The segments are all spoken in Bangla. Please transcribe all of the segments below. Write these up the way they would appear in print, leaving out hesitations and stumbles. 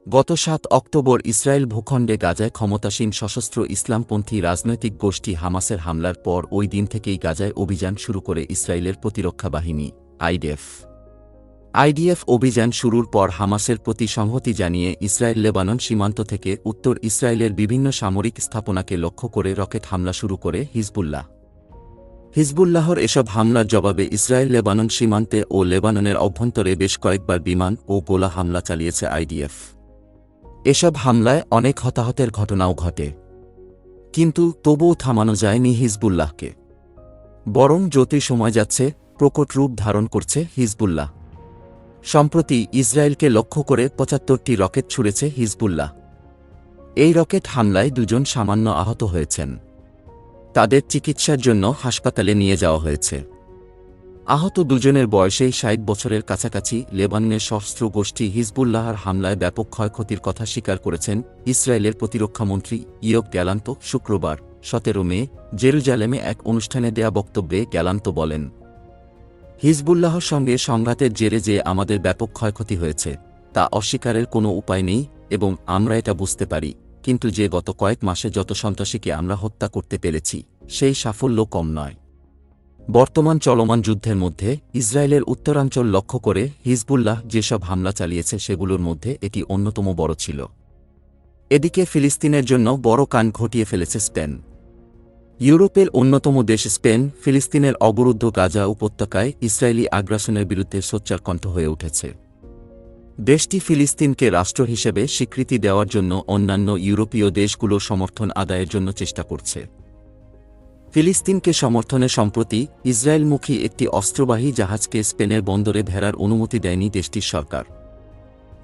গত ৭ অক্টোবর ইসরায়েল ভূখণ্ডে গাজায় ক্ষমতাসীন সশস্ত্র ইসলামপন্থী রাজনৈতিক গোষ্ঠী হামাসের হামলার পর ওই দিন থেকেই গাজায় অভিযান শুরু করে ইসরায়েলের প্রতিরক্ষা বাহিনী আইডিএফ অভিযান শুরুর পর হামাসের প্রতি সংহতি জানিয়ে ইসরায়েল লেবানন সীমান্ত থেকে উত্তর ইসরায়েলের বিভিন্ন সামরিক স্থাপনাকে লক্ষ্য করে রকেট হামলা শুরু করে হিজবুল্লাহর এসব হামলার জবাবে ইসরায়েল লেবানন সীমান্তে ও লেবাননের অভ্যন্তরে বেশ কয়েকবার বিমান ও গোলা হামলা চালিয়েছে আইডিএফ। এসব হামলায় অনেক হতাহতের ঘটনাও ঘটে, কিন্তু তবুও থামানো যায়নি হিজবুল্লাহকে। বরং যতই সময় যাচ্ছে প্রকট রূপ ধারণ করছে হিজবুল্লাহ। সম্প্রতি ইসরায়েলকে লক্ষ্য করে ৭৫টি রকেট ছুড়েছে হিজবুল্লাহ। এই রকেট হামলায় ২ জন সামান্য আহত হয়েছেন। তাদের চিকিৎসার জন্য হাসপাতালে নিয়ে যাওয়া হয়েছে। আহত ২ জনের বয়সেই ৬০ বছরের কাছাকাছি। লেবাননের সশস্ত্র গোষ্ঠী হিজবুল্লাহর হামলায় ব্যাপক ক্ষয়ক্ষতির কথা স্বীকার করেছেন ইসরায়েলের প্রতিরক্ষামন্ত্রী ইয়োভ গ্যালান্ত। শুক্রবার ১৭ মে জেরুজালেমে এক অনুষ্ঠানে দেয়া বক্তব্যে গ্যালান্ত বলেন, হিজবুল্লাহর সঙ্গে সংঘাতের জেরে যে আমাদের ব্যাপক ক্ষয়ক্ষতি হয়েছে তা অস্বীকারের কোনো উপায় নেই এবং আমরা এটা বুঝতে পারি, কিন্তু যে গত কয়েক মাসে যত সন্ত্রাসীকে আমরা হত্যা করতে পেরেছি সেই সাফল্য কম নয়। বর্তমান চলমান যুদ্ধের মধ্যে ইসরায়েলের উত্তরাঞ্চল লক্ষ্য করে হিজবুল্লাহ যেসব হামলা চালিয়েছে সেগুলোর মধ্যে এটি অন্যতম বড় ছিল। এদিকে ফিলিস্তিনের জন্য বড় কান ঘটিয়ে ফেলেছে স্পেন। ইউরোপের অন্যতম দেশ স্পেন ফিলিস্তিনের অবরুদ্ধ গাজা উপত্যকায় ইসরায়েলি আগ্রাসনের বিরুদ্ধে সোচ্চার কণ্ঠ হয়ে উঠেছে। দেশটি ফিলিস্তিনকে রাষ্ট্র হিসেবে স্বীকৃতি দেওয়ার জন্য অন্যান্য ইউরোপীয় দেশগুলোর সমর্থন আদায়ের জন্য চেষ্টা করছে। ফিলিস্তিনকে সমর্থনে সম্প্রতি ইসরায়েলমুখী একটি অস্ত্রবাহী জাহাজকে স্পেনের বন্দরে ভেড়ার অনুমতি দেয়নি দেশটির সরকার।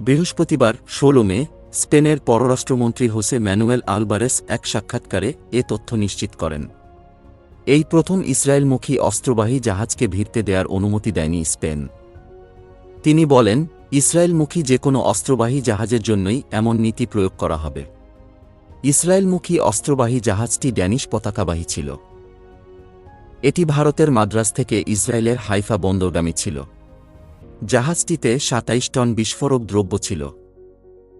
বৃহস্পতিবার ১৬ মে স্পেনের পররাষ্ট্রমন্ত্রী হোসে ম্যানুয়েল আলবারেস এক সাক্ষাৎকারে এ তথ্য নিশ্চিত করেন। এই প্রথম ইসরায়েলমুখী অস্ত্রবাহী জাহাজকে ভিড়তে দেওয়ার অনুমতি দেয়নি স্পেন। তিনি বলেন, ইসরায়েলমুখী যে কোনো অস্ত্রবাহী জাহাজের জন্যই এমন নীতি প্রয়োগ করা হবে। ইসরায়েলমুখী অস্ত্রবাহী জাহাজটি ড্যানিশ পতাকাবাহী ছিল। এটি ভারতের মাদ্রাজ থেকে ইসরায়েলের হাইফা বন্দরগামী ছিল। জাহাজটিতে ২৭ টন বিস্ফোরক দ্রব্য ছিল।